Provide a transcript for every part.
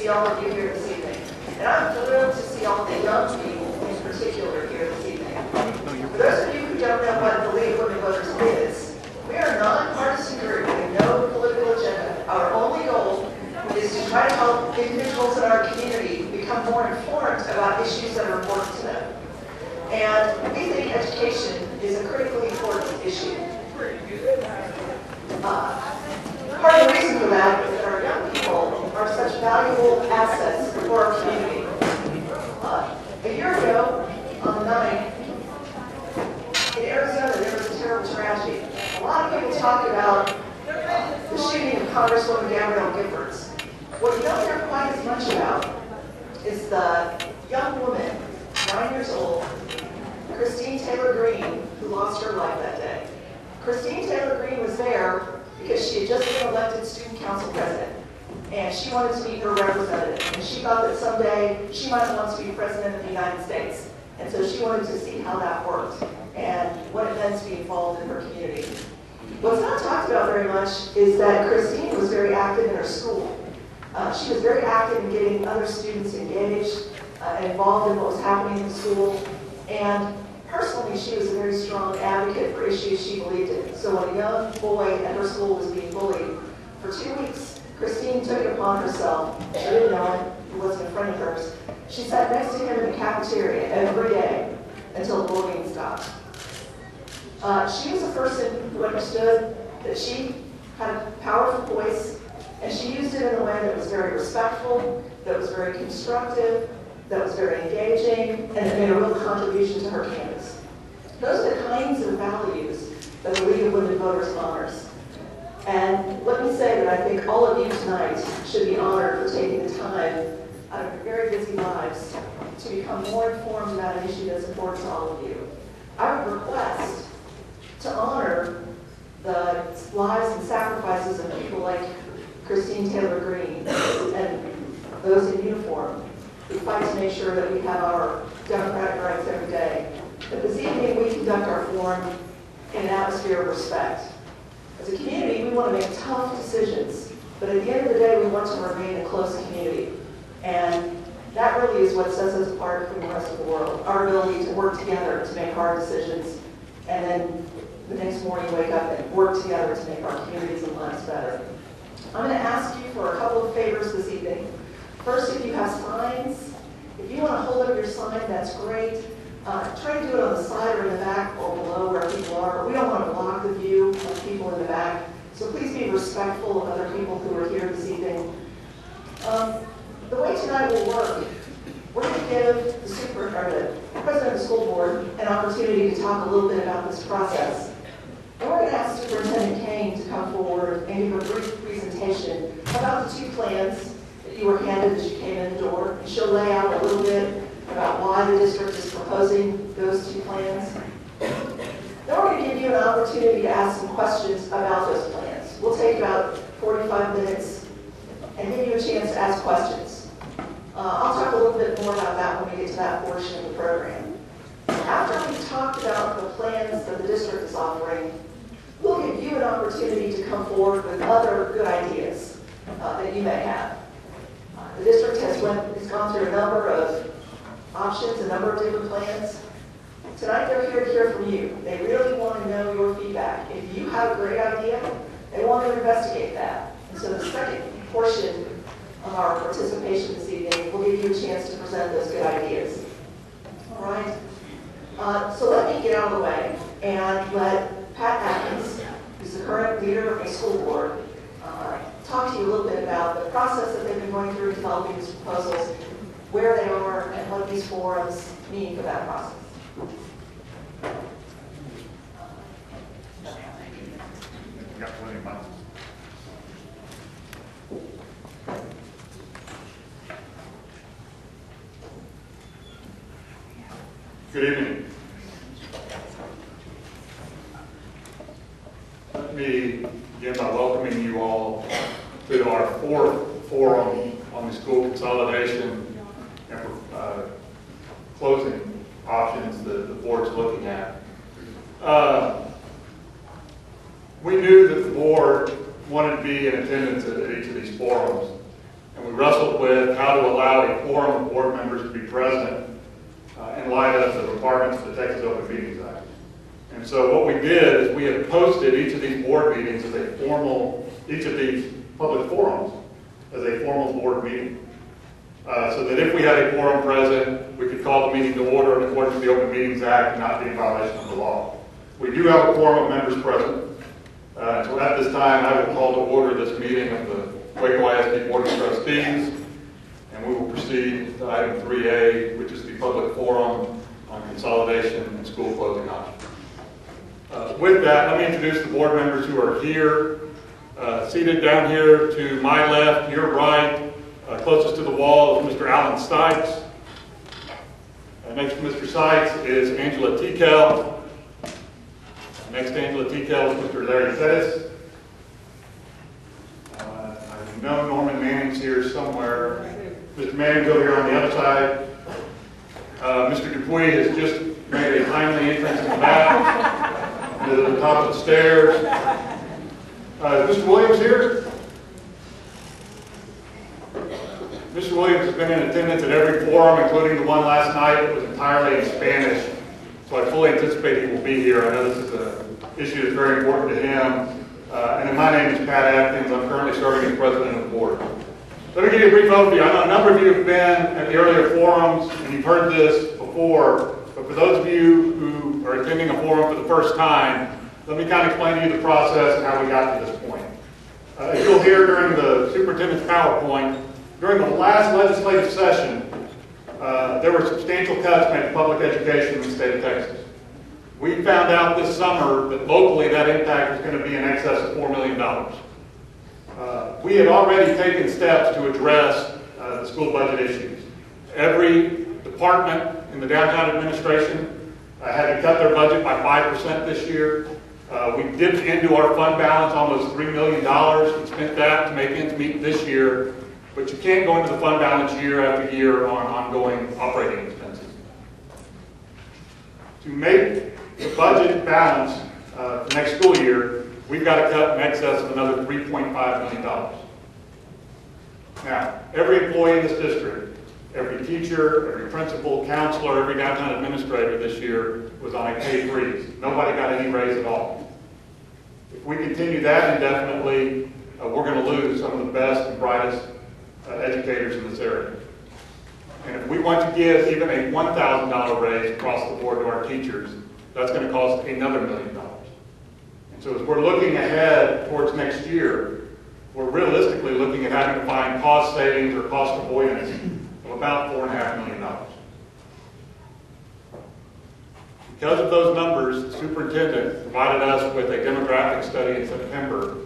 see all of you here this evening. And I'm thrilled to see all the young people in particular here this evening. For those of you who don't know what the League of Women Voters is, we are a nonpartisan group with no political agenda. Our only goal is to try to help individuals in our community become more informed about issues that are important to them. And we think education is a critically important issue. Part of the reason for that is that our young people are such valuable assets for our community. A year ago, on the 9th, in Arizona, there was a terrible tragedy. A lot of people talk about the shooting of Congresswoman Gabrielle Giffords. What you don't hear quite as much about is the young woman, 9 years old, Christine Taylor Greene, who lost her life that day. Christine Taylor Greene was there because she had just been elected student council president, and she wanted to meet her representative, and she thought that someday she might want to be president of the United States. And so she wanted to see how that worked and what it meant to be involved in her community. What's not talked about very much is that Christine was very active in her school. She was very active in getting other students engaged and involved in what was happening in the school. And personally, she was a very strong advocate for issues she believed in. So when a young boy at her school was being bullied, for 2 weeks, Christine took it upon herself. She didn't know him, he wasn't a friend of hers. She sat next to him in the cafeteria every day until the bullying stopped. She was a person who understood that she had a powerful voice, and she used it in a way that was very respectful, that was very constructive, that was very engaging, and that made a real contribution to her campus. Those are the kinds of values that the League of Women Voters honors. And let me say that I think all of you tonight should be honored for taking the time out of your very busy lives to become more informed about an issue that's important to all of you. I would request to honor the lives and sacrifices of people like Christine Taylor Greene and those in uniform who fight to make sure that we have our democratic rights every day. But this evening we conduct our forum in an atmosphere of respect. As a community, we want to make tough decisions, but at the end of the day, we want to remain a close community. And that really is what sets us apart from the rest of the world, our ability to work together to make hard decisions, and then the next morning wake up and work together to make our communities and lives better. I'm going to ask you for a couple of favors this evening. First, if you have signs, if you want to hold up your sign, that's great. Try to do it on the side or in the back or below where people are. We don't want to block the view of people in the back, so please be respectful of other people who are here this evening. The way tonight will work, we're going to give the president of the school board an opportunity to talk a little bit about this process. And we're going to ask Superintendent Kane to come forward and give a brief presentation about the two plans that you were handed as you came in the door. And she'll lay out a little bit about why the district is proposing those two plans. Then we're going to give you an opportunity to ask some questions about those plans. We'll take about 45 minutes and give you a chance to ask questions. I'll talk a little bit more about that when we get to that portion of the program. After we've talked about the plans that the district is offering, we'll give you an opportunity to come forward with other good ideas that you may have. The district has gone through a number of options, a number of different plans. Tonight they're here to hear from you. They really want to know your feedback. If you have a great idea, they want to investigate that. And so the second portion of our participation this evening will give you a chance to present those good ideas. All right? So let me get out of the way and let Pat Atkins, who's the current leader of the school board, talk to you a little bit about the process that they've been going through developing these proposals, where they are, and what these forums mean for that process. Got plenty of money. Good evening. Let me begin by welcoming you all to our fourth forum on the school consolidation and closing options that the board's looking at. We knew that the board wanted to be in attendance at each of these forums, and we wrestled with how to allow a quorum of board members to be present in light of the requirements of the Texas Open Meetings Act. And so what we did is we have posted each of these board meetings as a formal, each of these public forums as a formal board meeting. So that if we had a quorum present, we could call the meeting to order in accordance with the Open Meetings Act and not be in violation of the law. We do have a quorum of members present. So at this time, I will call to order this meeting of the Waco ISD Board of Trustees, and we will proceed to item 3A, which is the public forum on consolidation and school closing options. With that, let me introduce the board members who are here. Seated down here to my left, your right, closest to the wall is Mr. Alan Sykes. Next to Mr. Sykes is Angela Tikel. Next to Angela Tikel is Mr. Larry Fettis. I know Norman Manning's here somewhere. Mr. Manning's over here on the other side. Mr. Dupuy has just made a timely entrance in the back to the top of the stairs. Is Mr. Williams here? Mr. Williams has been in attendance at every forum, including the one last night. It was entirely in Spanish, so I fully anticipate he will be here. I know this is an issue that's very important to him. And then my name is Pat Atkins. I'm currently serving as president of the board. Let me give you a brief overview. I know a number of you have been at the earlier forums, and you've heard this before, but for those of you who are attending a forum for the first time, let me kind of explain to you the process and how we got to this point. As you'll hear during the superintendent's PowerPoint, during the last legislative session, there were substantial cuts made to public education in the state of Texas. We found out this summer that locally that impact was going to be in excess of $4 million. We had already taken steps to address the school budget issues. Every department in the downtown administration had to cut their budget by 5% this year. We dipped into our fund balance almost $3 million and spent that to make ends meet this year. But you can't go into the fund balance year after year on ongoing operating expenses. To make the budget balance for next school year, we've got to cut in excess of another $3.5 million. Now, every employee in this district, every teacher, every principal, counselor, every downtown administrator this year was on a pay freeze. Nobody got any raise at all. If we continue that indefinitely, we're going to lose some of the best and brightest educators in this area. And if we want to give even a $1,000 raise across the board to our teachers, that's going to cost another $1 million. And so as we're looking ahead towards next year, we're realistically looking at having to find cost savings or cost avoidance of about $4.5 million. Because of those numbers, the superintendent provided us with a demographic study in September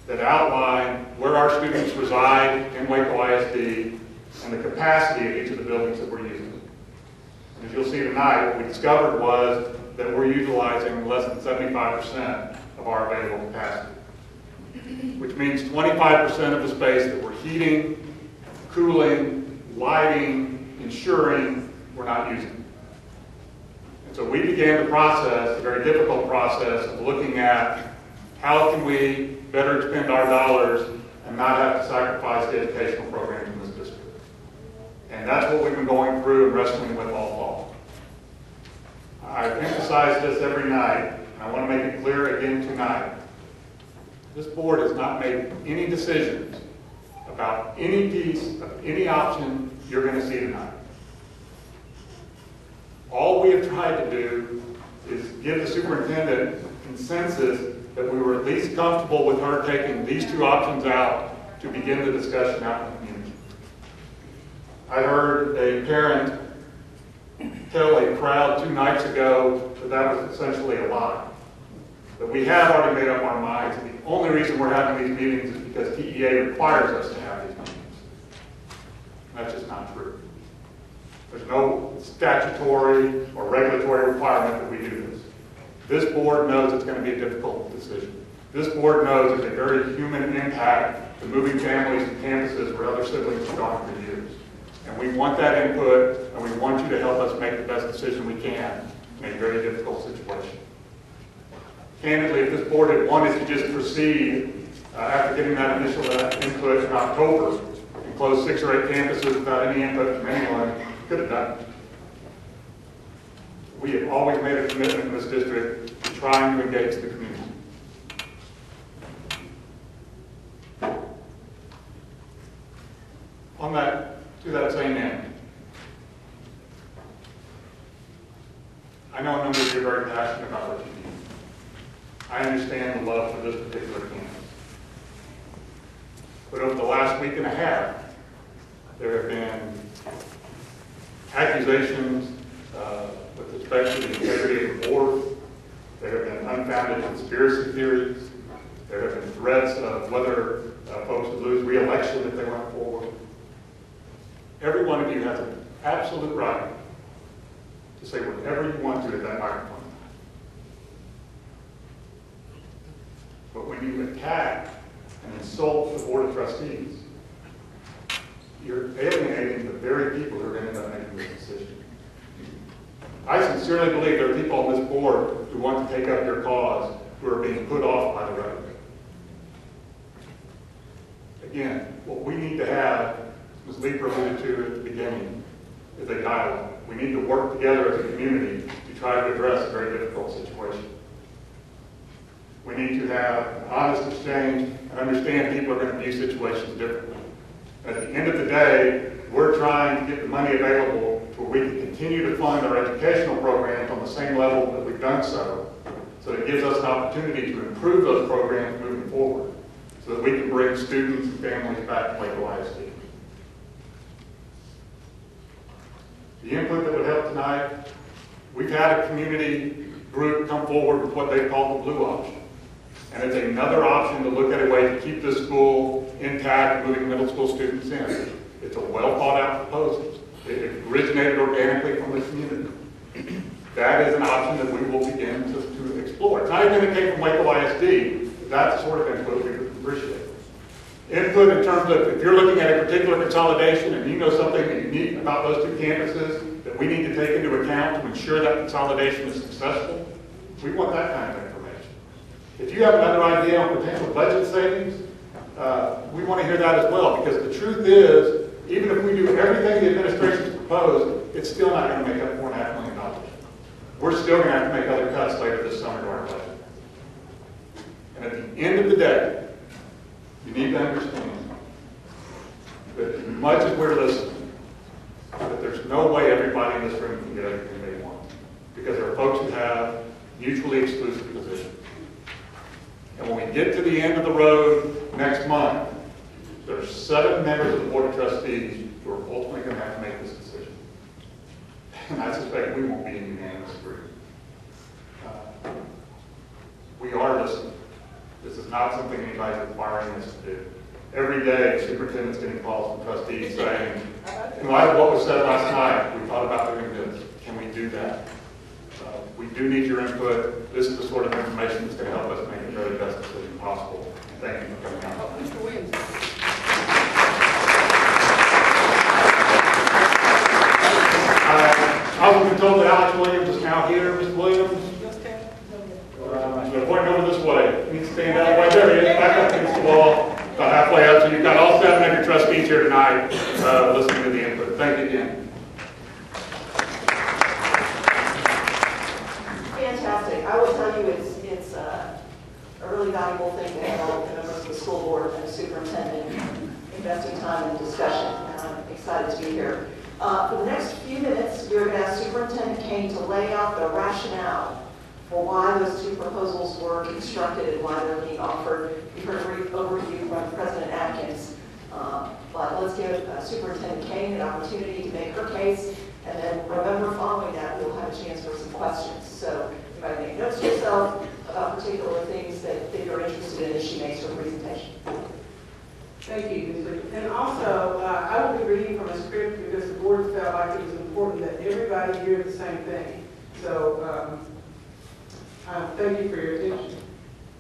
that outlined where our students reside in Waco ISD and the capacity of each of the buildings that we're using. And as you'll see tonight, what we discovered was that we're utilizing less than 75% of our available capacity, which means 25% of the space that we're heating, cooling, lighting, insuring, we're not using. And so we began the process, a very difficult process, of looking at how can we better expend our dollars and not have to sacrifice the educational programs in this district. And that's what we've been going through and wrestling with all fall. I've emphasized this every night, and I want to make it clear again tonight. This board has not made any decisions about any piece of any option you're going to see tonight. All we have tried to do is give the superintendent consensus that we were at least comfortable with her taking these two options out to begin the discussion out in the community. I heard a parent tell a crowd 2 nights ago that that was essentially a lie. That we have already made up our minds, and the only reason we're having these meetings is because TEA requires us to have these meetings. That's just not true. There's no statutory or regulatory requirement that we do this. This board knows it's going to be a difficult decision. This board knows there's a very human impact to moving families to campuses where other siblings have gone for years. And we want that input, and we want you to help us make the best decision we can in a very difficult situation. Candidly, if this board had wanted to just proceed after getting that initial input in October and closed 6 or 8 campuses without any input from anyone. Could have done it. We have always made a commitment in this district to trying to engage the community. To that same end, I know a number of you are very passionate about what you need. I understand the love for this particular campus. But over the last week and a half, there have been accusations with respect to the integrity of the board. There have been unfounded conspiracy theories. There have been threats of whether folks would lose re-election if they went forward. Every one of you has an absolute right to say whatever you want to at that microphone. But when you attack and insult the Board of Trustees, you're alienating the very people who are going to end up making this decision. I sincerely believe there are people on this board who want to take up your cause who are being put off by the rhetoric. Again, what we need to have, as Leeper alluded to at the beginning, is a dialogue. We need to work together as a community to try to address a very difficult situation. We need to have an honest exchange and understand people are going to view situations differently. At the end of the day, we're trying to get the money available where we can continue to fund our educational programs on the same level that we've done so that it gives us an opportunity to improve those programs moving forward so that we can bring students and families back to Waco ISD. The input that would help tonight, we've had a community group come forward with what they call the blue option. And it's another option to look at a way to keep this school intact, moving middle school students in. It's a well thought out proposal. It originated organically from the community. That is an option that we will begin to explore. It's not even that it came from Waco ISD, but that's the sort of input we would appreciate. Input in terms of if you're looking at a particular consolidation and you know something that unique about those two campuses that we need to take into account to ensure that consolidation is successful, we want that kind of information. If you have another idea on potential budget savings, we want to hear that as well, because the truth is, even if we do everything the administration's proposed, it's still not going to make up $4.5 million. We're still going to have to make other cuts later this summer to our budget. And at the end of the day, you need to understand that as much as we're listening, that there's no way everybody in this room can get everything they want, because there are folks who have mutually exclusive positions. And when we get to the end of the road next month, there's 7 members of the Board of Trustees who are ultimately going to have to make this decision. And I suspect we won't be in unanimous agreement. We are listening. This is not something anybody's requiring us to do. Every day, the superintendent's getting calls from trustees saying, in light of what was said last night, we thought about doing this. Can we do that? We do need your input. This is the sort of information that's going to help us make the very best decision possible. Thank you for coming out. Mr. Williams. I was told that Alex Williams is now here. Mr. Williams? Pointing over this way. You need to stand out right there. He is back up against the wall, about halfway up. So you've got all 7 of your trustees here tonight listening to the input. Thank you again. Fantastic. I will tell you it's a really valuable thing to have all the members of the school board and the superintendent investing time in discussion, and I'm excited to be here. For the next few minutes, we're going to ask Superintendent Kane to lay out the rationale for why those 2 proposals were constructed and why they're being offered. You heard a brief overview from President Atkins, but let's give Superintendent Kane an opportunity to make her case, and then remember following that we'll have a chance for some questions. So you might make notes to yourself about particular things that you're interested in as she makes her presentation. Thank you, Ms. Lee. And also, I will be reading from a script because the board felt like it was important that everybody hear the same thing. So, thank you for your attention.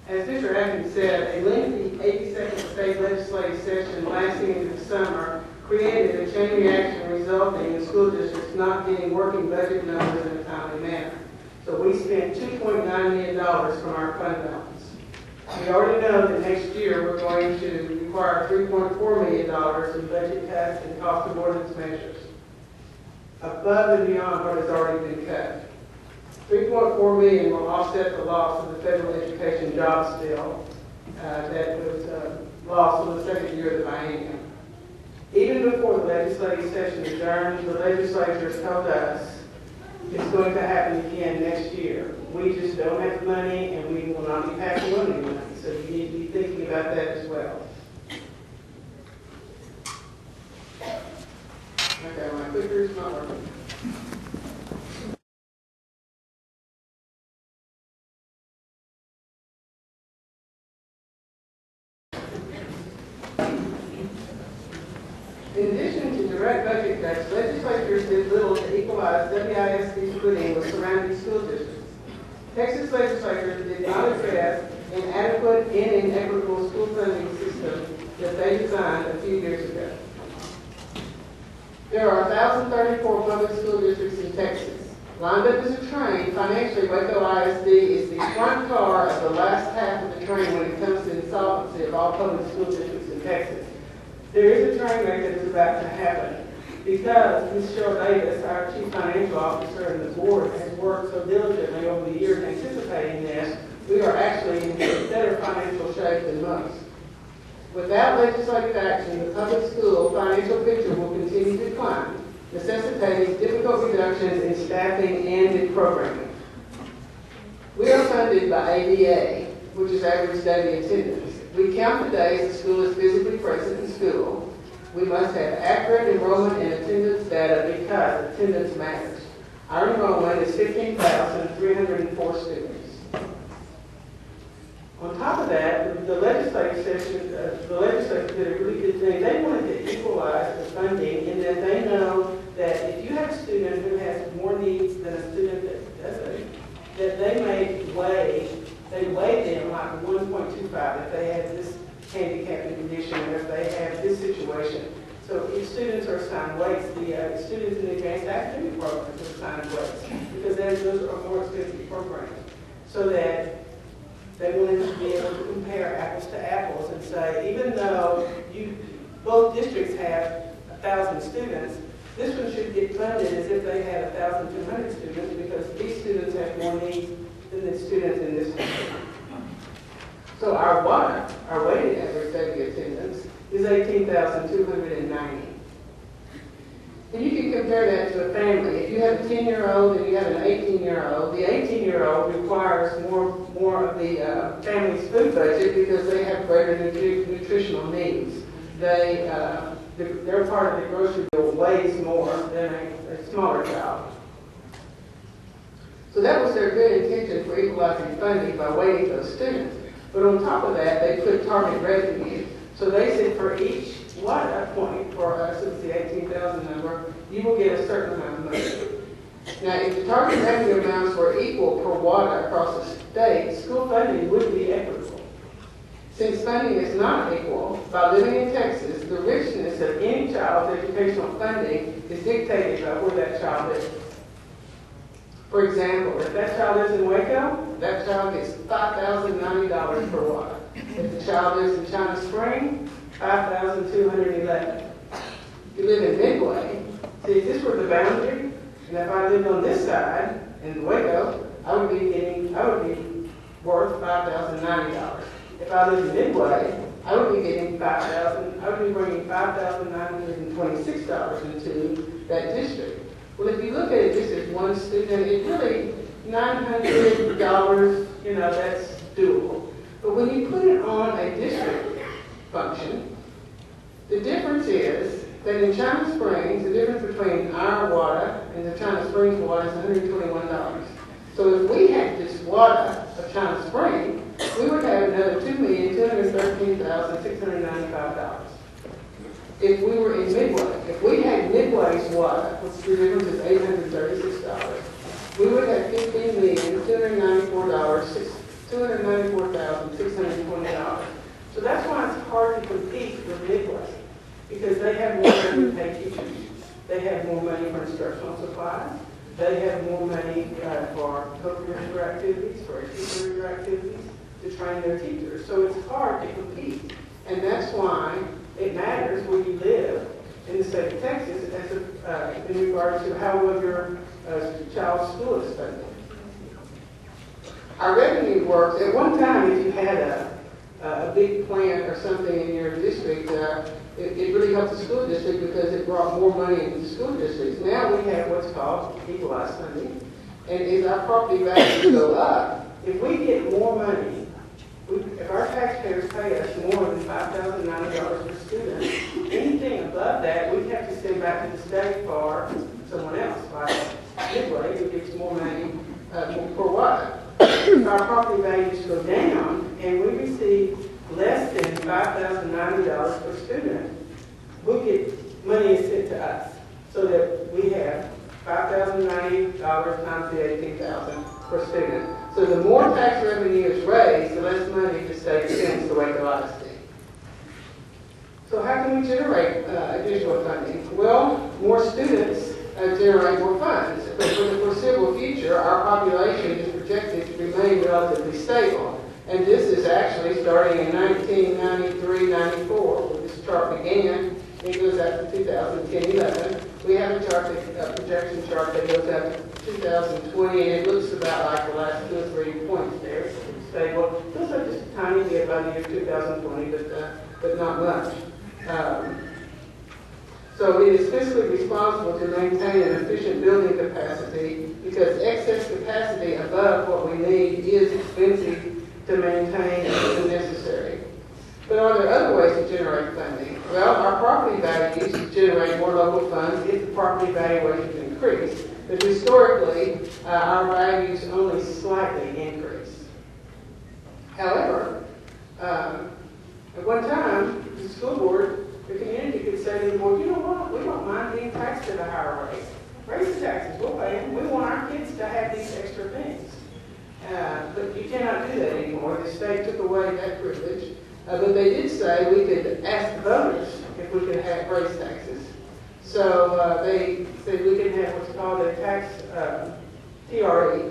As Mr. Atkins said, a lengthy 82nd state legislative session lasting into the summer created a chain reaction resulting in school districts not getting working budget numbers in a timely manner. So we spent $2.9 million from our fund balance. We already know that next year we're going to require $3.4 million in budget cuts and cost avoidance measures, above and beyond what has already been cut. $3.4 million will offset the loss of the federal education jobs bill that was lost in the second year of the biennium. Even before the legislative session adjourned, the legislators told us it's going to happen again next year. We just don't have the money, and we will not be passing on any money. So you need to be thinking about that as well. Okay, my clicker's not working. In addition to direct budget cuts, legislatures did little to equalize WISD splitting with surrounding school districts. Texas legislators did not address an adequate and inequitable school funding system that they designed a few years ago. There are 1,034 public school districts in Texas. Lined up as a train, financially, Waco ISD is the front car of the last half of the train when it comes to insolvency of all public school districts in Texas. There is a train wreck that is about to happen because Ms. Cheryl Davis, our Chief Financial Officer, and the board has worked so diligently over the years anticipating this. We are actually in better financial shape than most. Without legislative action, the public school financial picture will continue to decline, necessitating difficult reductions in staffing and in programming. We are funded by ADA, which is average daily attendance. We count the days the school is physically present in school. We must have accurate enrollment and attendance data because attendance matters. Our enrollment is 15,304 students. On top of that, the legislative session, the legislature did a really good thing. They wanted to equalize the funding in that they know that if you have a student who has more needs than a student that doesn't, that they weigh them like 1.25 if they have this handicapping condition or if they have this situation. So if students are assigned weights, the students in the advanced academic programs are assigned weights because those are more expensive programs. So that they wanted to be able to compare apples to apples and say, even though both districts have 1,000 students, this one should get funded as if they had 1,200 students because these students have more needs than the students in this district. So our WADA, our weighted average daily attendance, is 18,290. And you can compare that to a family. If you have a 10-year-old and you have an 18-year-old, the 18-year-old requires more of the family's food budget because they have greater nutritional needs. Their part of the grocery bill weighs more than a smaller child. So that was their good intention for equalizing funding by weighting those students. But on top of that, they put target revenue. So they said for each WADA point for us, it's the 18,000 number, you will get a certain amount of money. Now, if the target revenue amounts were equal per WADA across the state, school funding would be equitable. Since funding is not equal, by living in Texas, the richness of any child's educational funding is dictated by where that child is. For example, if that child lives in Waco, that child gets $5,090 per WADA. If the child lives in China Spring, $5,211. If you live in Midway, see, if this were the boundary, and if I lived on this side in Waco, I would be worth $5,090. If I lived in Midway, I would be bringing $5,926 into that district. Well, if you look at it just as one student, it's really $900, that's doable. But when you put it on a district function, the difference is that in China Springs, the difference between our WADA and the China Springs WADA is $121. So if we had this WADA of China Springs, we would have another $2,213,695. If we were in Midway, if we had Midway's WADA, which the difference is $836, we would have $294,620. So that's why it's hard to compete with Midway, because they have more money to pay teachers. They have more money for instructional supplies. They have more money for co-curricular activities, for extracurricular activities. to train their teachers. So it's hard to compete. And that's why it matters where you live in the state of Texas in regard to how well your child's school is funded. Our revenue works. At one time, if you had a big plant or something in your district, it really helped the school district because it brought more money into the school districts. Now we have what's called equalized funding. And as our property values go up, if we get more money, if our taxpayers pay us more than $5,090 per student, anything above that, we have to send back to the state for someone else, like Midway, who gets more money for what? If our property values go down and we receive less than $5,090 per student, we get money sent to us so that we have $5,090 times the $18,000 per student. So the more tax revenue is raised, the less money the state sends to Waco ISD. So how can we generate additional funding? Well, more students generate more funds. But for the foreseeable future, our population is projected to remain relatively stable. And this is actually starting in 1993-94, when this chart began. It goes out to 2010-11. We have a chart, a projection chart that goes out to 2020, and it looks about like the last 2 or 3 points there. It's stable. It looks like just a tiny bit by the year 2020, but not much. So it is fiscally responsible to maintain an efficient building capacity because excess capacity above what we need is expensive to maintain and necessary. But are there other ways to generate funding? Well, our property values generate more local funds if the property valuations increase. But historically, our values only slightly increase. However, at one time, the school board, the community could say to the board, you know what, we don't mind being taxed at a higher rate. Raise the taxes, we'll pay them. We want our kids to have these extra things. But you cannot do that anymore. The state took away that privilege. But they did say we could ask the voters if we could have raise taxes. So they said we can have what's called a tax TRE,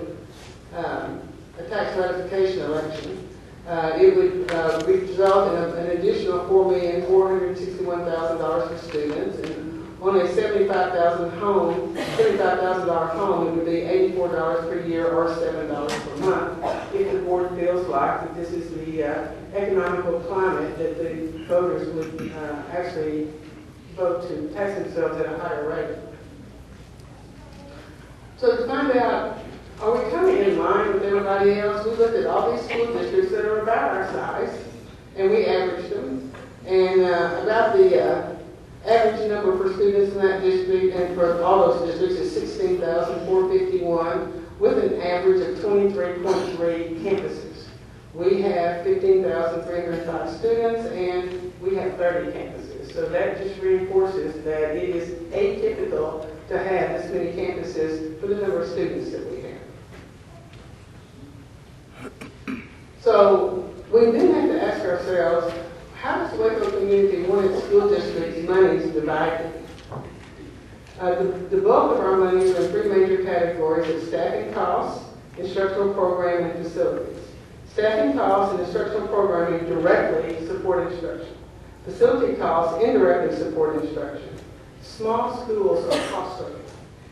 a tax ratification election. It would result in an additional $4,461,000 for students, and on a $75,000 home, it would be $84 per year or $7 per month. If the board feels like that this is the economical climate that the voters would actually vote to tax themselves at a higher rate. So to find out, are we coming in line with everybody else? We looked at all these school districts that are about our size, and we averaged them. And about the average number for students in that district and for all those districts is 16,451 with an average of 23.3 campuses. We have 15,305 students and we have 30 campuses. So that just reinforces that it is atypical to have this many campuses for the number of students that we have. So we then have to ask ourselves, how does the Waco community want its school district's monies divided? The bulk of our monies are in 3 major categories of staffing costs, instructional programming, and facilities. Staffing costs and instructional programming directly support instruction. Facility costs indirectly support instruction. Small schools are costly.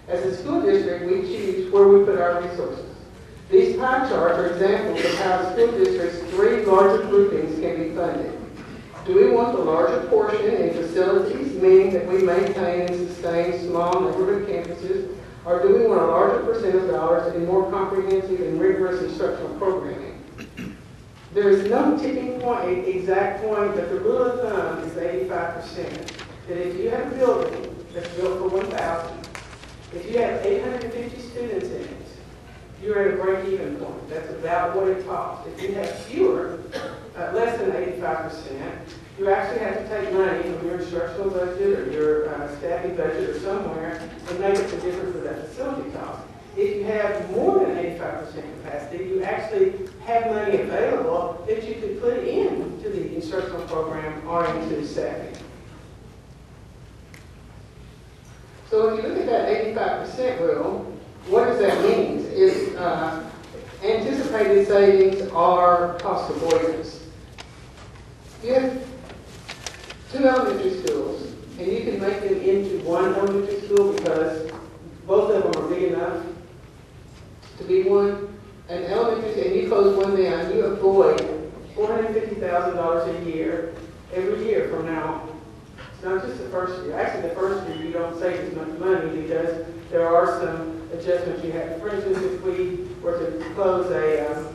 As a school district, we choose where we put our resources. These pie charts are examples of how the school district's 3 larger groupings can be funded. Do we want the larger portion in facilities, meaning that we maintain and sustain small neighborhood campuses, or do we want a larger percent of dollars in more comprehensive and rigorous instructional programming? There is no tipping point, exact point, but the rule of thumb is 85%. That if you have a building that's built for 1,000, if you have 850 students in it, you're at a break-even point. That's about what it costs. If you have fewer, less than 85%, you actually have to take money from your instructional budget or your staffing budget or somewhere and make up the difference of that facility cost. If you have more than 85% capacity, you actually have money available that you could put into the instructional program or into staffing. So if you look at that 85% rule, what does that mean? Is anticipated savings are cost avoidance. You have two elementary schools, and you can make them into one elementary school because both of them are big enough to be one. An elementary, and you close one down, you avoid $450,000 a year, every year from now on. It's not just the first year. Actually, the first year you don't save as much money because there are some adjustments you have. For instance, if we were to close a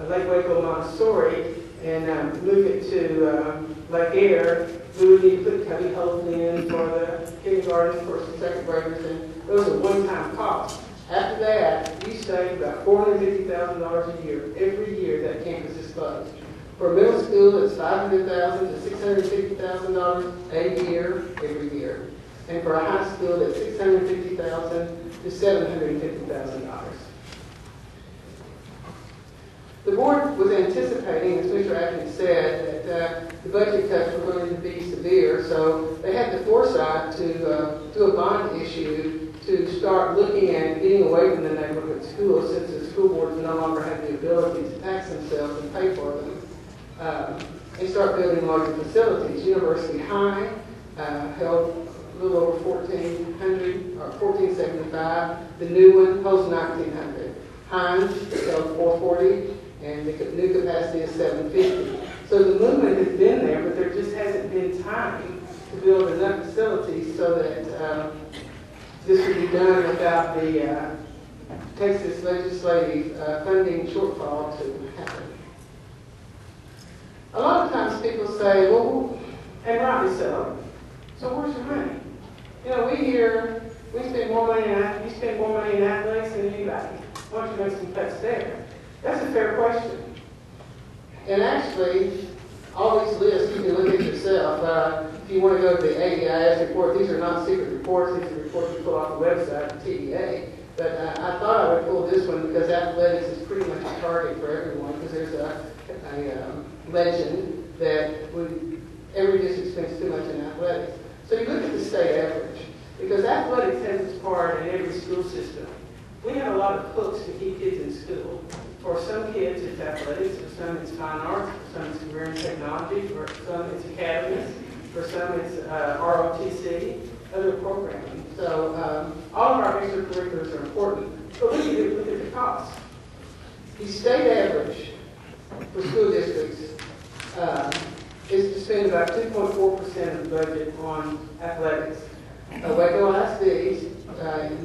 Lake Waco Montessori and move it to Lake Air, we would need to put cubby holes in for the kindergarten, first and second graders, and those are one-time costs. After that, you save about $450,000 a year, every year that campus is closed. For a middle school, it's $500,000 to $650,000 a year, every year. And for a high school, it's $650,000 to $750,000. The board was anticipating, as Mr. Atkins said, that the budget cuts were going to be severe, so they had the foresight to do a bond issue to start looking at getting away from the neighborhood schools, since the school boards no longer have the ability to tax themselves and pay for them, and start building larger facilities. University High held a little over 1,400 or 1,475. The new one holds 1,900. Hines held 440, and the new capacity is 750. So the movement has been there, but there just hasn't been time to build enough facilities so that this would be done without the Texas legislative funding shortfall to happen. A lot of times people say, well, and rightly so, so where's your money? You know, we hear, you spend more money in athletics than anybody. Why don't you make some cuts there? That's a fair question. And actually, all these lists, you can look at yourself. If you want to go to the AEIS report, these are not secret reports. These are reports you pull off the website of TDA. But I thought I would pull this one because athletics is pretty much a target for everyone, because there's a legend that every district spends too much in athletics. So you look at the state average, because athletics has its part in every school system. We have a lot of hooks to keep kids in school. For some kids, it's athletics. For some, it's fine arts. For some, it's career and technology. For some, it's academies. For some, it's ROTC, other programming. So all of our extracurriculars are important. But we need to look at the cost. The state average for school districts is to spend about 2.4% of the budget on athletics. Waco ISD,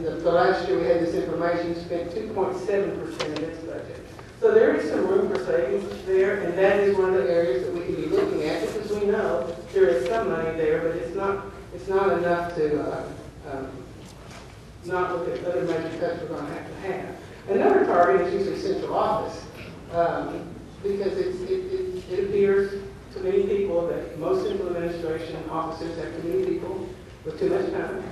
the last year we had this information, spent 2.7% of its budget. So there is some room for savings there, and that is one of the areas that we can be looking at, because we know there is some money there, but it's not enough to not look at other major cuts we're going to have. Another target is usually central office, because it appears to many people that most central administration officers have too many people with too much time.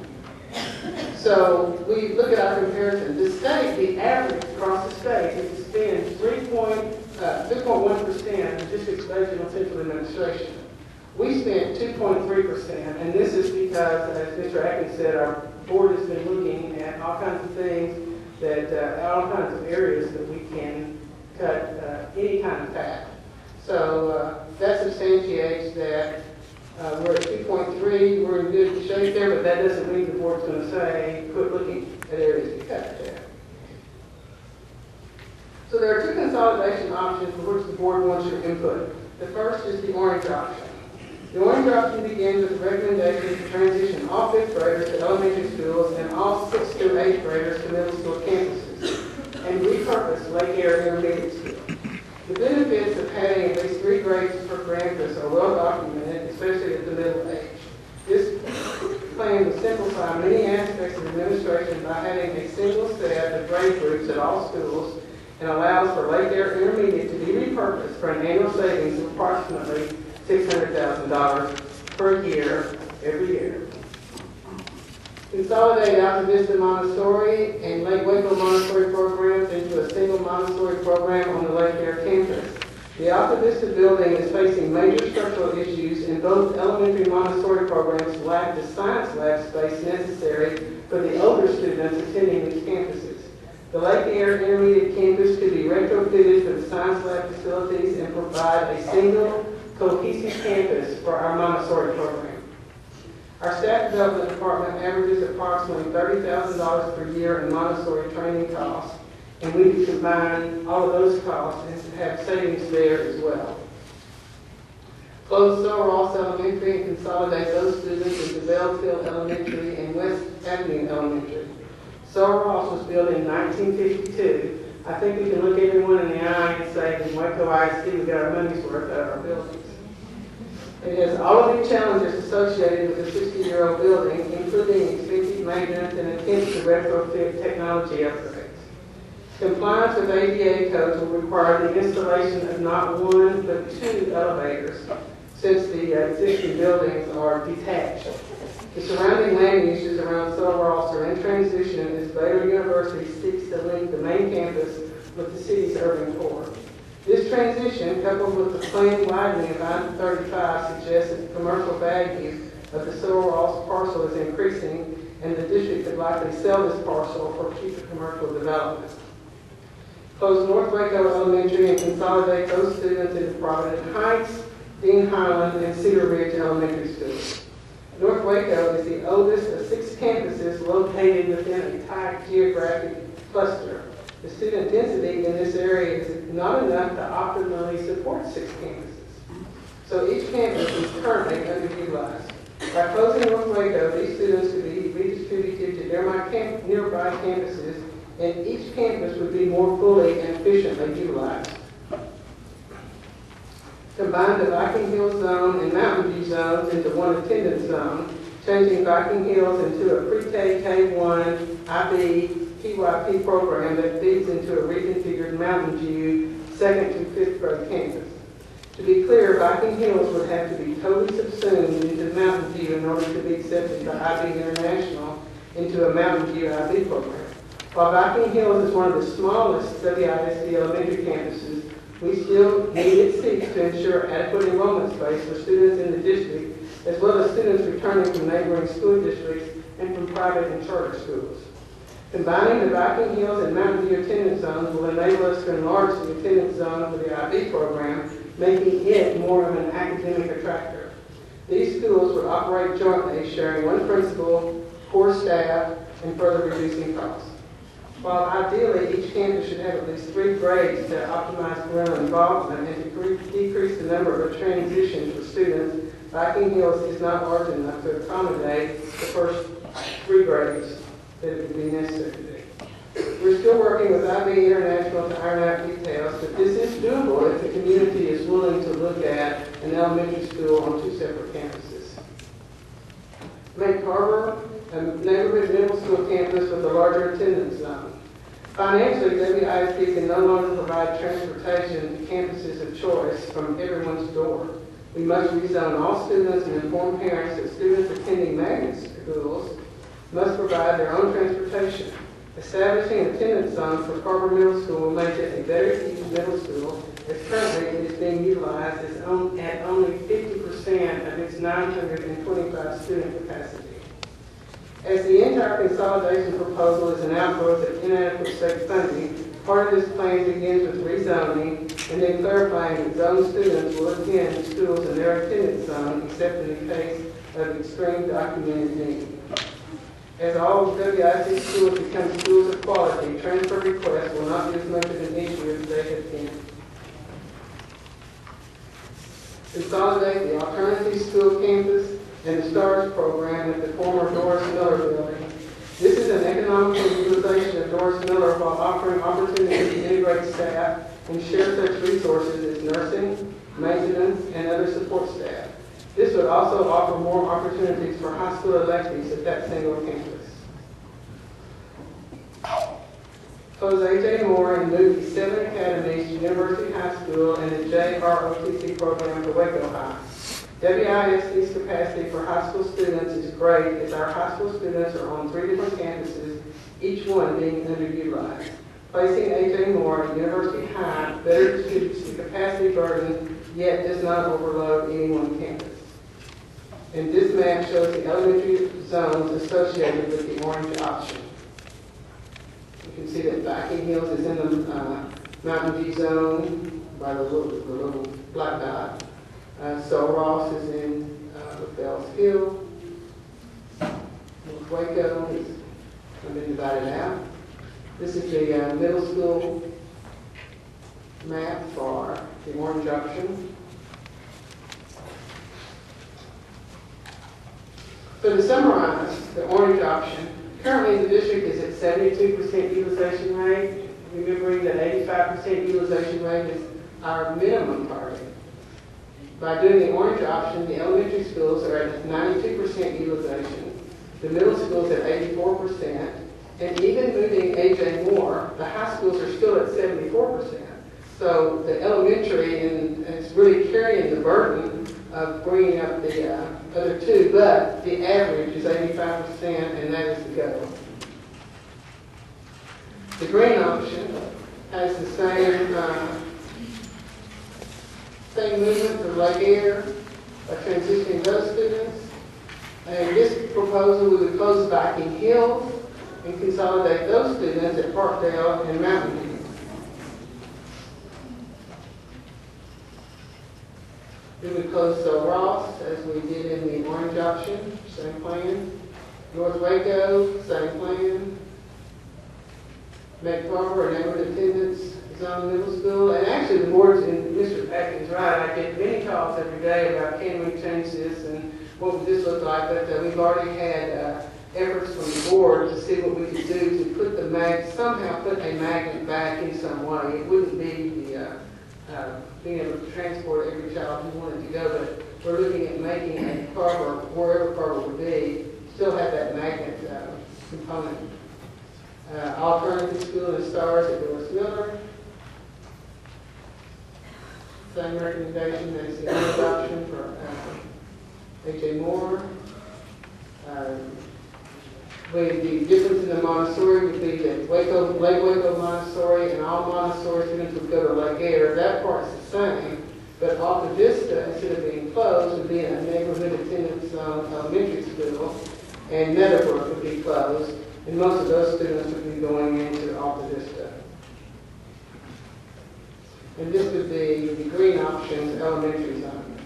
So we look at our comparison. The state, the average across the state is to spend 2.1% of the district's budget on central administration. We spent 2.3%, and this is because, as Mr. Atkins said, our board has been looking at all kinds of things, all kinds of areas that we can cut any kind of fat. So that substantiates that we're at 2.3, we're in good shape there, but that doesn't mean the board's going to say, quit looking at areas to cut there. So there are two consolidation options for which the board wants your input. The first is the orange option. The orange option begins with the recommendation to transition all 5th graders to elementary schools and all 6th through 8th graders to middle school campuses, and repurpose Lake Air Intermediate School. The benefits of having at least 3 grades per campus are well documented, especially at the middle age. This plan will simplify many aspects of administration by having a single set of grade groups at all schools, and allows for Lake Air Intermediate to be repurposed for an annual savings of approximately $600,000 per year, every year. Consolidate Alta Vista Montessori and Lake Waco Montessori programs into a single Montessori program on the Lake Air campus. The Alta Vista building is facing major structural issues, and both elementary Montessori programs lack the science lab space necessary for the older students attending these campuses. The Lake Air Intermediate Campus could be retrofitted for the science lab facilities and provide a single, cohesive campus for our Montessori program. Our staff development department averages approximately $30,000 per year in Montessori training costs, and we could combine all of those costs and have savings there as well. Close Sul Ross Elementary and consolidate those students into Bellfield Elementary and West Avenue Elementary. Sul Ross was built in 1952. I think we can look everyone in the eye and say that Waco ISD, we got our money's worth out of our buildings. It has all of the challenges associated with a 60-year-old building, including expensive maintenance and attempts to retrofit technology upgrades. Compliance with ADA codes will require the installation of not one but 2 elevators, since the existing buildings are detached. The surrounding land uses around Sul Ross are in transition as Baylor University seeks to link the main campus with the city's urban core. This transition, coupled with the planned widening of I-35, suggests that the commercial value of the Sul Ross parcel is increasing, and the district could likely sell this parcel for future commercial development. Close North Waco Elementary and consolidate those students into Providence Heights, Dean Highland, and Cedar Ridge Elementary Schools. North Waco is the oldest of 6 campuses located within a tight geographic cluster. The student density in this area is not enough to optimally support 6 campuses. So each campus is currently underutilized. By closing North Waco, these students could be redistributed to nearby campuses, and each campus would be more fully and efficiently utilized. Combine the Viking Hills zone and Mountain View zones into one attendance zone, changing Viking Hills into a pre-K, K1, IB, PYP program that feeds into a reconfigured Mountain View 2nd to 5th grade campus. To be clear, Viking Hills would have to be totally subsumed into Mountain View in order to be accepted by IB International into a Mountain View IB program. While Viking Hills is one of the smallest WISD elementary campuses, we still needed seats to ensure adequate enrollment space for students in the district, as well as students returning from neighboring school districts and from private and charter schools. Combining the Viking Hills and Mountain View attendance zones will enable us to enlarge the attendance zone for the IB program, making it more of an academic attractor. These schools would operate jointly, sharing one principal, core staff, and further reducing costs. While ideally each campus should have at least 3 grades to optimize parental involvement and to decrease the number of transitions for students, Viking Hills is not large enough to accommodate the first 3 grades that it would be necessary to do. We're still working with IB International to iron out details, but this is doable if the community is willing to look at an elementary school on 2 separate campuses. Make Harbor a neighborhood middle school campus with a larger attendance zone. Financially, WISD can no longer provide transportation to campuses of choice from everyone's door. We must rezone all students and inform parents that students attending magnet schools must provide their own transportation. Establishing an attendance zone for Carver Middle School will make it a better used middle school, as currently it is being utilized at only 50% of its 925 student capacity. As the entire consolidation proposal is an outgrowth of inadequate state funding, part of this plan begins with rezoning and then clarifying that zone students will attend schools in their attendance zone except in the case of extreme documented need. As all WIC schools become schools of quality, transfer requests will not be as much of an issue as they have been. Consolidate the alternative school campus and the STARS program at the former Doris Miller building. This is an economical utilization of Doris Miller while offering opportunities to integrate staff and share such resources as nursing, maintenance, and other support staff. This would also offer more opportunities for high school electives at that single campus. Close A.J. Moore and move the 7 academies to University High School and the JROTC program to Waco High. WISD's capacity for high school students is great as our high school students are on 3 different campuses, each one being underutilized. Placing A.J. Moore at University High better distributes the capacity burden, yet does not overload any one campus. And this map shows the elementary zones associated with the orange option. You can see that Viking Hills is in the Mountain View zone by the little black dot. So Ross is in LaFell's Hill. Waco has been divided out. This is the middle school map for the orange option. So to summarize the orange option, currently the district is at 72% utilization rate, remembering that 85% utilization rate is our minimum target. By doing the orange option, the elementary schools are at 92% utilization, the middle schools at 84%, and even moving A.J. Moore, the high schools are still at 74%. So the elementary is really carrying the burden of bringing up the other two, but the average is 85%, and that is the goal. The green option has the same movement for Lake Air by transitioning those students. And this proposal would close Viking Hills and consolidate those students at Parkdale and Mountain View. We would close Ross as we did in the orange option, same plan. North Waco, same plan. Make Carver a neighborhood attendance zone middle school. And actually the boards, and Mr. Atkins is right, I get many calls every day about can we change this and what would this look like, but we've already had efforts from the board to see what we could do to put the somehow put a magnet back in some way. It wouldn't be the being able to transport every child who wanted to go, but we're looking at making a Carver, wherever Carver would be, still have that magnet component. Alternative school and stars at Doris Miller. Same recommendation as the other option for A.J. Moore. The difference in the Montessori would be that Lake Waco Montessori and all Montessori students would go to Lake Air. That part's the same, but Alta Vista, instead of being closed, would be in a neighborhood attendance zone elementary school, and Meadowbrook would be closed, and most of those students would be going into Alta Vista. And this would be the green options elementary zone.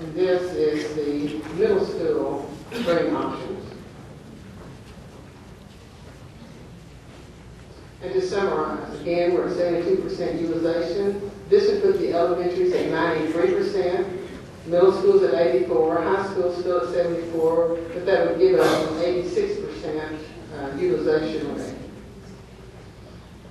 And this is the middle school green options. And to summarize, again, we're at 72% utilization. This would put the elementaries at 93%, middle schools at 84%, high schools still at 74%, but that would give us an 86% utilization rate.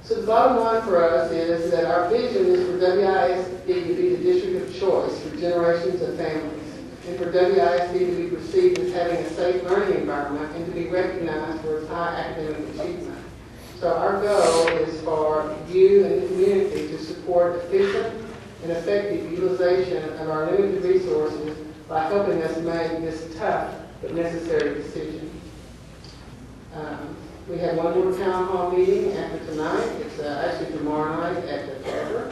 So the bottom line for us is that our vision is for WISD to be the district of choice for generations of families, and for WISD to be perceived as having a safe learning environment and to be recognized for its high academic achievement. So our goal is for you and the community to support efficient and effective utilization of our limited resources by helping us make this tough but necessary decision. We have one more town hall meeting after tonight. It's actually tomorrow night at the Fair,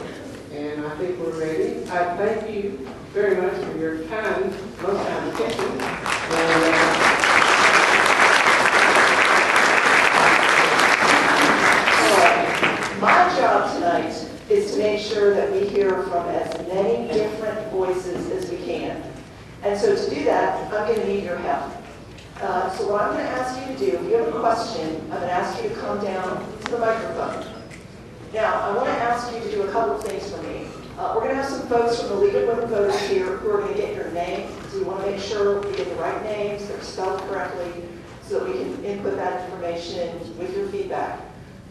and I think we're ready. I thank you very much for your time, most time attention. My job tonight is to make sure that we hear from as many different voices as we can. And so to do that, I'm going to need your help. So what I'm going to ask you to do, if you have a question, I'm going to ask you to come down to the microphone. Now, I want to ask you to do a couple of things for me. We're going to have some folks from the League of Women Voters here who are going to get your name. So we want to make sure we get the right names, they're spelled correctly, so that we can input that information with your feedback.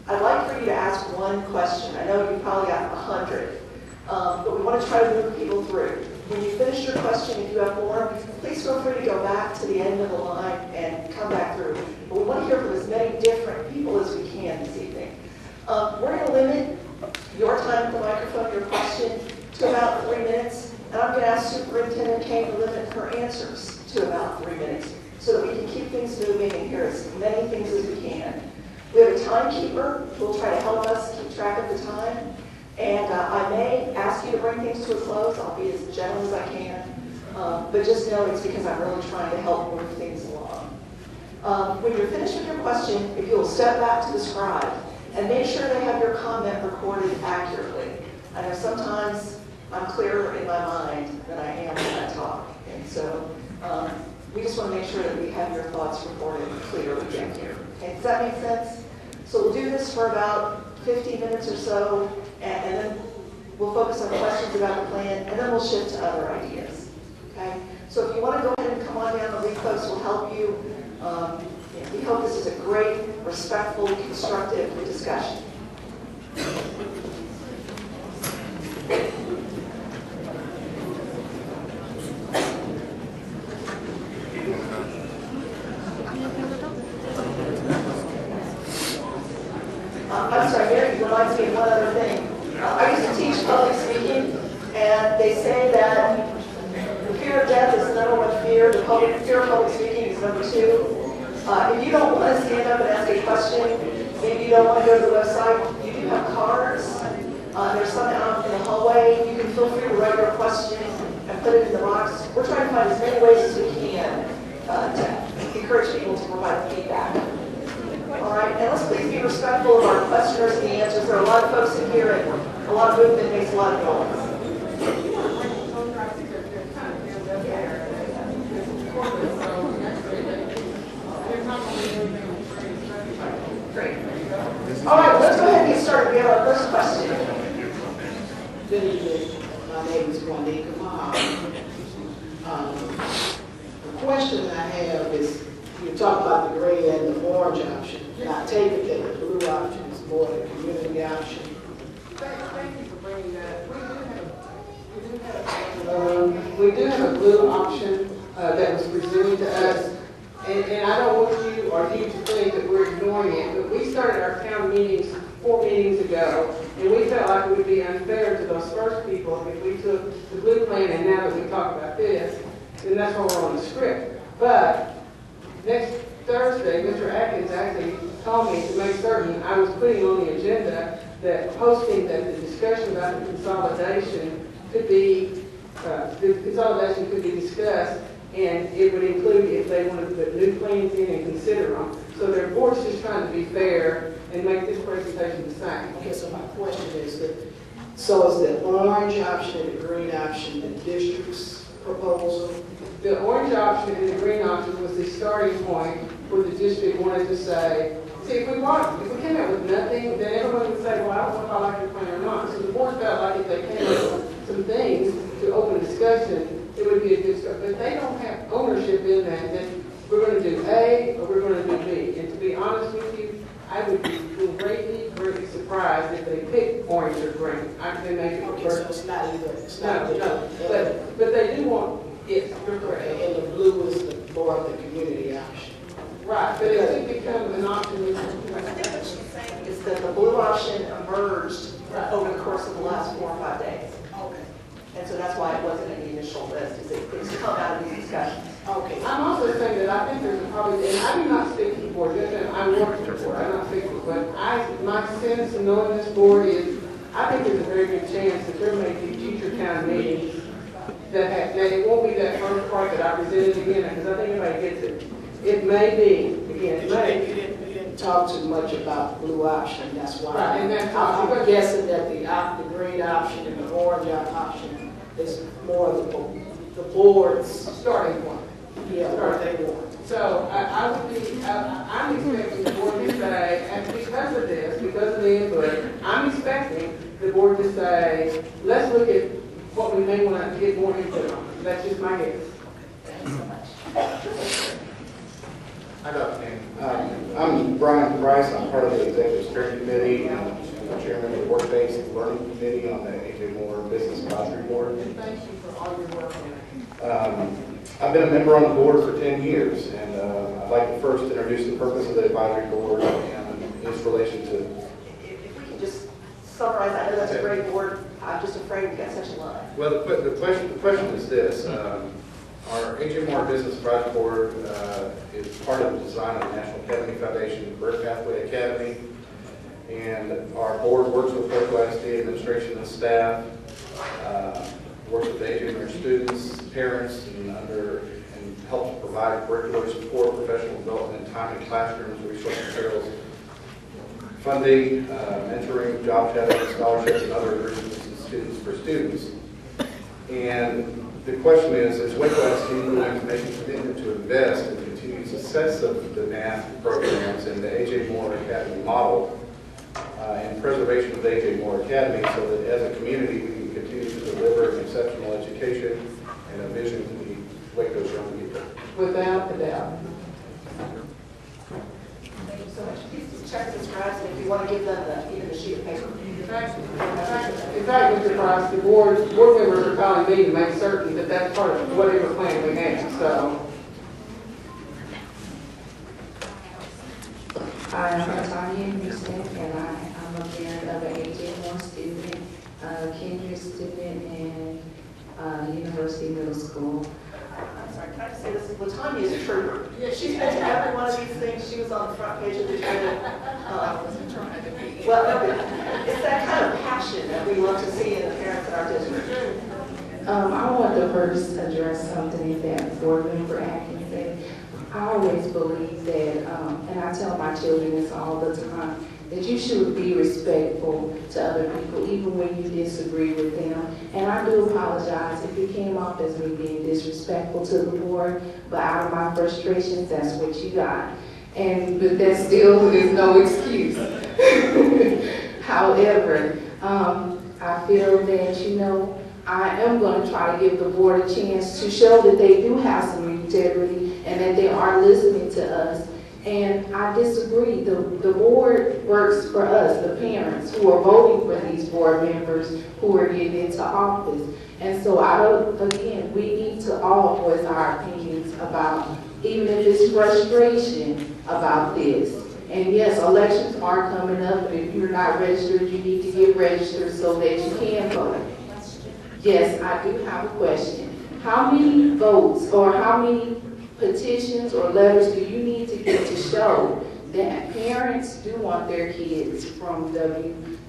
I'd like for you to ask one question. I know you probably got 100, but we want to try to move people through. When you finish your question, if you have more, please feel free to go back to the end of the line and come back through. But we want to hear from as many different people as we can this evening. We're going to limit your time at the microphone, your question, to about 3 minutes. And I'm going to ask Superintendent Kane to limit her answers to about 3 minutes so that we can keep things moving and hear as many things as we can. We have a timekeeper who will try to help us keep track of the time. And I may ask you to bring things to a close. I'll be as gentle as I can. But just know it's because I'm really trying to help move things along. When you're finished with your question, if you'll step back to the scribe and make sure they have your comment recorded accurately. I know sometimes I'm clearer in my mind than I am when I talk. And so we just want to make sure that we have your thoughts recorded clearly in here. Okay, does that make sense? So we'll do this for about 15 minutes or so, and then we'll focus on questions about the plan, and then we'll shift to other ideas. Okay? So if you want to go ahead and come on down, the lead folks will help you. We hope this is a great, respectful, constructive discussion. I'm sorry, Mary reminds me of one other thing. I used to teach public speaking, and they say that the fear of death is the number one fear. The fear of public speaking is number two. If you don't want to stand up and ask a question, maybe you don't want to go to the website, you do have cards. There's some out in the hallway. You can feel free to write your question and put it in the box. We're trying to find as many ways as we can to encourage people to provide feedback. All right, and let's please be respectful of our questioners and the answers. There are a lot of folks in here, and a lot of movement makes a lot of noise. Great. All right, let's go ahead and get started. We have our first question. Good evening. My name is Juanita Mahal. The question I have is, you talk about the gray and the orange option. And I take it that the blue option is more the community option. Thank you for bringing that. We do have a blue option that was presented to us. And I don't want you or you to think that we're ignoring it, but we started our town meetings 4 meetings ago, and we felt like it would be unfair to those first people if we took the blue plan and now that we talk about this, then that's why we're on the script. But next Thursday, Mr. Atkins actually told me to make certain I was putting on the agenda that posting that the discussion about the consolidation could be, discussed, and it would include if they wanted to put new plans in and consider them. So their board's just trying to be fair and make this presentation the same. Okay, so my question is that, so is the orange option and the green option the district's proposal? The orange option and the green option was the starting point where the district wanted to say, see, if we came out with nothing, then everyone would say, well, I don't know if I like your plan or not. So the board felt like if they came up with some things to open discussion, it would be a good start. But they don't have ownership in that we're going to do A or we're going to do B. And to be honest with you, I would be greatly surprised if they pick orange or green. I can make it Okay, prefer. so it's not either. It's No, not no. But they do want, yes, you're correct. And the blue is the more of the community option. Right, but it could become an option. I think what she's saying is that the blue option emerged over the course of the last 4 or 5 days. Okay. And so that's why it wasn't in the initial list, is it's come out of these discussions. Okay. I'm also saying that I think there's probably, and I do not speak for the board, I'm working for the board, I'm not speaking for the board, but my sense of knowing this board is, I think there's a very good chance that there may be future town meetings that it won't be that first part that I presented again, because I think everybody gets it. It may be, again, it may. You didn't talk too much about the blue option, that's why. Right, and that's I'm guessing that the green option and the orange option is more of the board's starting point. Yeah, what they want. So I would be, I'm expecting the board to say, and because of this, because of the input, I'm expecting the board to say, let's look at what we may want to get more input on. That's just my guess. Thanks so much. Hi, Dr. King. I'm Brian Price. I'm part of the Executive Steering Committee and I'm Chairman of the Work-Based Learning Committee on the A.J. Moore Business Advisory Board. Thank you for all your work on it. I've been a member on the board for 10 years, and I'd like to first introduce the purpose of the advisory board and its relation to... If we can just summarize, I know that's a great board. I'm just afraid we've got such a line. Well, the question is this. Our A.J. Moore Business Advisory Board is part of the design of the National Academy Foundation Career Pathway Academy, and our board works with local ISD administration and staff. works with AJ Moore students, parents, and helps provide curricular support, professional development, time in classrooms, resource materials, funding, mentoring, job shadowing, scholarships, and other arrangements for students. And the question is Waco SC willing to make a commitment to invest in the continued success of the math programs and the AJ Moore Academy model and preservation of the AJ Moore Academy so that as a community we can continue to deliver an exceptional education and a vision to be Waco's young people? Without a doubt. Thank you so much. Please just check this price, and if you want to give them even the sheet of paper. In fact, Mr. Price, the board members are calling me to make certain that that's part of whatever plan we have, so. Hi, I'm Tanya Houston, and I'm a parent of an AJ Moore student, Kendrick student, and University Middle School. I'm sorry, can I just say this? Latanya is a trooper. Yeah, she's been to every one of these things. She was on the front page of the journal. I wasn't trying to be. Well, no, but it's that kind of passion that we love to see in the parents in our district. I want to first address something that board member Atkins said. I always believe that, and I tell my children this all the time, that you should be respectful to other people, even when you disagree with them. And I do apologize if it came off as me being disrespectful to the board, but out of my frustrations, that's what you got. But that still is no excuse. However, I feel that, I am going to try to give the board a chance to show that they do have some integrity and that they are listening to us. And I disagree. The board works for us, the parents who are voting for these board members who are getting into office. And so again, we need to all voice our opinions about, even if it's frustration about this. And yes, elections are coming up, and if you're not registered, you need to get registered so that you can vote. Yes, I do have a question. How many votes or how many petitions or letters do you need to get to show that parents do want their kids from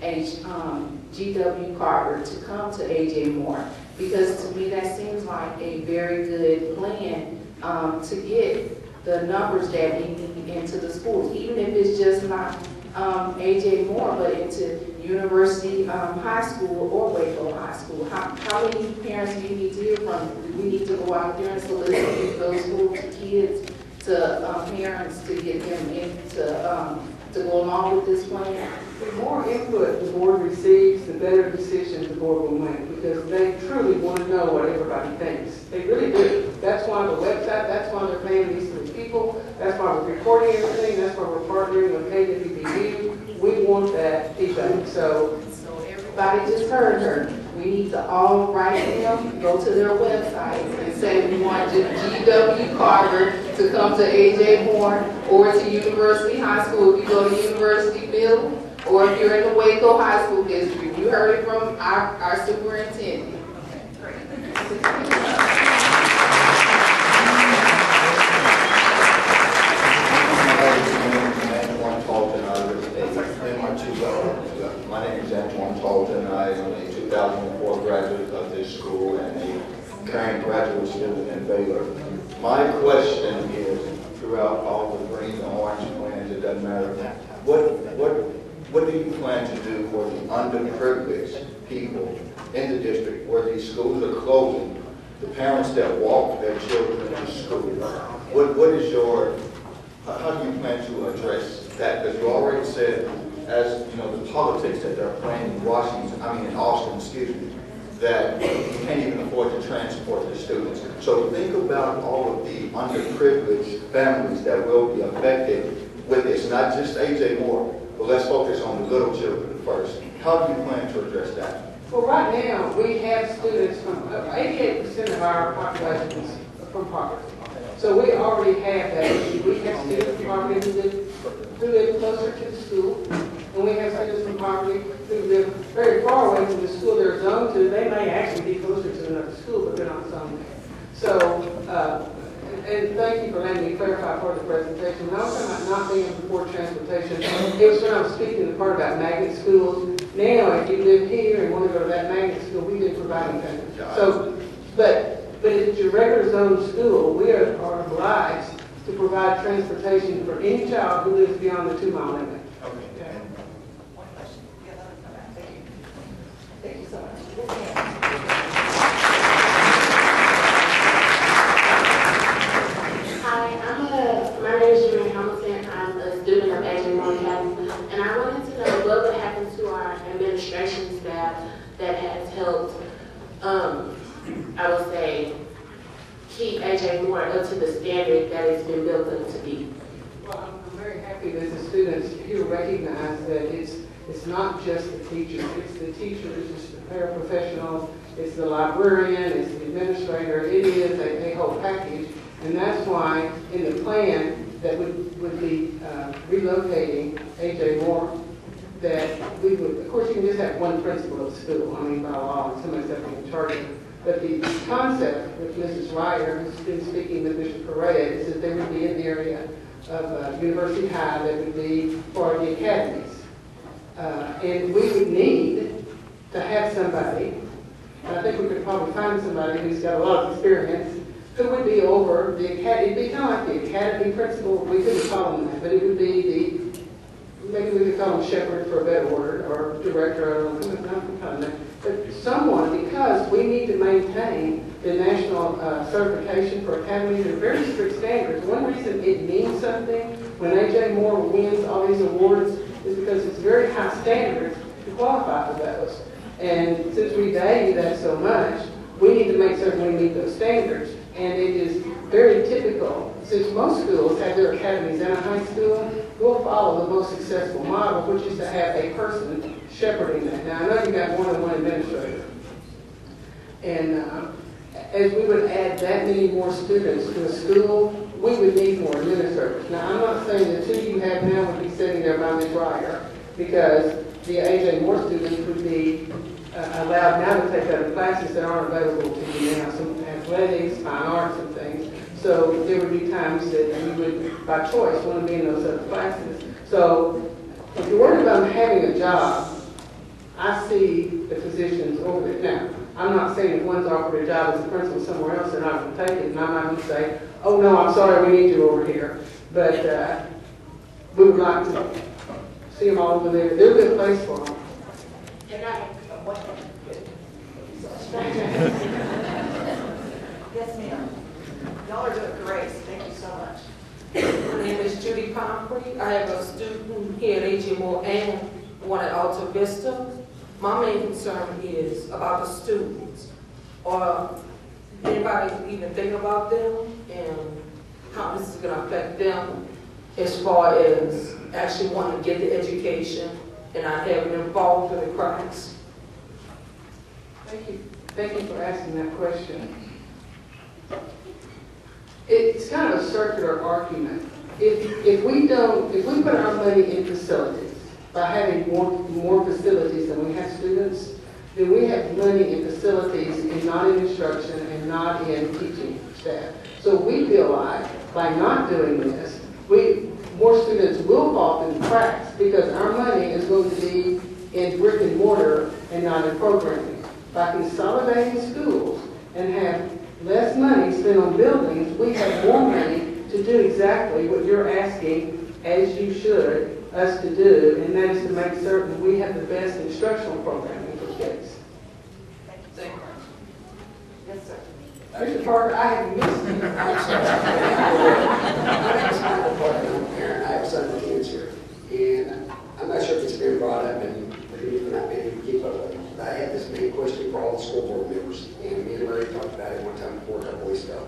GW Carver to come to AJ Moore? Because to me that seems like a very good plan to get the numbers that we need into the schools, even if it's just not AJ Moore, but into University High School or Waco High School. How many parents do you need to hear from? Do we need to go out there and solicit those schools to kids, to parents to get them in to go along with this plan? The more input the board receives, the better decisions the board will make, because they truly want to know what everybody thinks. They really do. That's why the website, that's why they're paying these 3 people, that's why we're recording everything, that's why we're partnering with KWBU. We want that feedback. So everybody just heard her. We need to all write them, go to their website and say we want GW Carver to come to AJ Moore or to University High School if you go to University Middle, or if you're in the Waco High School district. You heard it from our superintendent. My name is Antoine Tolton. I am a 2004 graduate of this school and a current graduate student in Baylor. My question is, throughout all the green and orange plans, it doesn't matter, what do you plan to do for the underprivileged people in the district where these schools are closing, the parents that walk their children to school? How do you plan to address that? Because you already said, as you know, the politics that they're playing in Austin, that you can't even afford to transport the students. So think about all of the underprivileged families that will be affected with this, not just AJ Moore, but let's focus on the little children first. How do you plan to address that? well, right now, we have students from, 88% of our population is from poverty. So we already have that issue. We have students from poverty who live closer to the school, and we have students from poverty who live very far away from the school they're zoned to. They may actually be closer to another school, but they're not zoned there. So, and thank you for letting me clarify part of the presentation. When I was talking about not being able to afford transportation, it was when I was speaking the part about magnet schools. Now, if you live here and want to go to that magnet school, we do provide them. So, but if it's your regular zone school, we are obliged to provide transportation for any child who lives beyond the 2-mile limit. Okay. One question. Yeah, that'll come back. Thank you. Thank you so much. Hi, my name is Jermaine Hamilton. I'm a student of AJ Moore Academy, and I wanted to know what would happen to our administration staff that has helped, I would say, keep AJ Moore up to the standard that it's been built up to be. Well, I'm very happy that the students here recognize that it's not just the teachers, it's the teachers, it's the paraprofessionals, it's the librarian, it's the administrator, it is a whole package. And that's why in the plan that would be relocating AJ Moore, that we would, of course, you can just have one principal of the school, I mean, by law, and somebody's up in charge of it. But the concept with Mrs. Ryder, who's been speaking with Mr. Correa, is that there would be an area of University High that would be for the academies. And we would need to have somebody, and I think we could probably find somebody who's got a lot of experience, who would be over the academy. It'd be kind of like the academy principal. We couldn't call him that, but it would be maybe we could call him shepherd for a better word, or director, I don't know, but someone, because we need to maintain the national certification for academies. They're very strict standards. One reason it means something when A.J. Moore wins all these awards is because it's very high standards to qualify for those. And since we value that so much, we need to make certain we meet those standards. And it is very typical, since most schools have their academies in a high school, we'll follow the most successful model, which is to have a person shepherding that. Now, I know you got more than one administrator. And as we would add that many more students to a school, we would need more administrators. Now, I'm not saying the two you have now would be sitting there by Ms. Ryder, because the A.J. Moore students would be allowed now to take other classes that aren't available to you now, some athletics, fine arts, and things. So there would be times that you would, by choice, want to be in those other classes. So if you're worried about having a job, I see the positions over there. Now, I'm not saying if one's offered a job as a principal somewhere else, they're not going to take it, and I'm not going to say, oh no, I'm sorry, we need you over here. But we would like to see them all over there. There'll be a place for them. Yes, ma'am. Y'all are doing great. Thank you so much. My name is Judy Pomfrey. I have a student here at A.J. Moore and one at Alta Vista. My main concern is about the students. Or anybody even think about them and how this is going to affect them as far as actually wanting to get the education and not having them fall through the cracks. Thank you. Thank you for asking that question. It's kind of a circular argument. If we put our money in facilities by having more facilities than we have students, then we have money in facilities and not in instruction and not in teaching staff. So we feel like by not doing this, more students will fall through the cracks because our money is going to be in brick and mortar and not in programming. By consolidating schools and have less money spent on buildings, we have more money to do exactly what you're asking, as you should, us to do, and that is to make certain we have the best instructional programming for kids. Thank you. Yes, sir. Mr. Parker, I have missed you. I have son with cancer, and I'm not sure if it's been brought up, and we've not been able to keep up with it. I had this main question for all the school board members, and me and Larry talked about it one time before a couple weeks ago.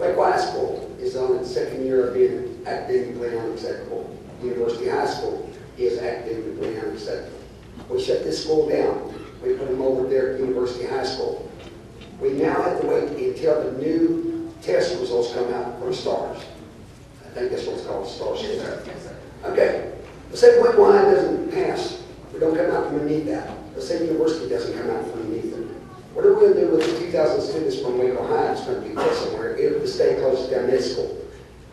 Lake High School is on its second year of being academically unacceptable. University High School is academically unacceptable. We shut this school down. We put them over there at University High School. We now have to wait until the new test results come out for STARS. I think that's what it's called, STARS. Yes, sir. Okay. Let's say Lake High doesn't pass. We don't come out from underneath that. Let's say University doesn't come out from underneath it. What are we going to do with the 2,000 students from Waco High that's going to be put somewhere if the state closes down this school?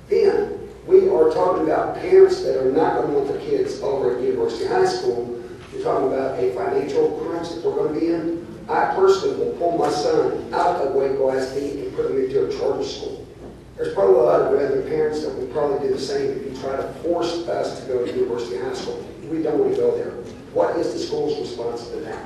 Then we are talking about parents that are not going to want their kids over at University High School You're talking about a financial crunch that we're going to be in. I personally will pull my son out of Waco ISD and put him into a charter school. There's probably a lot of other parents that would probably do the same if you try to force us to go to University High School. We don't want to go there. What is the school's response to that?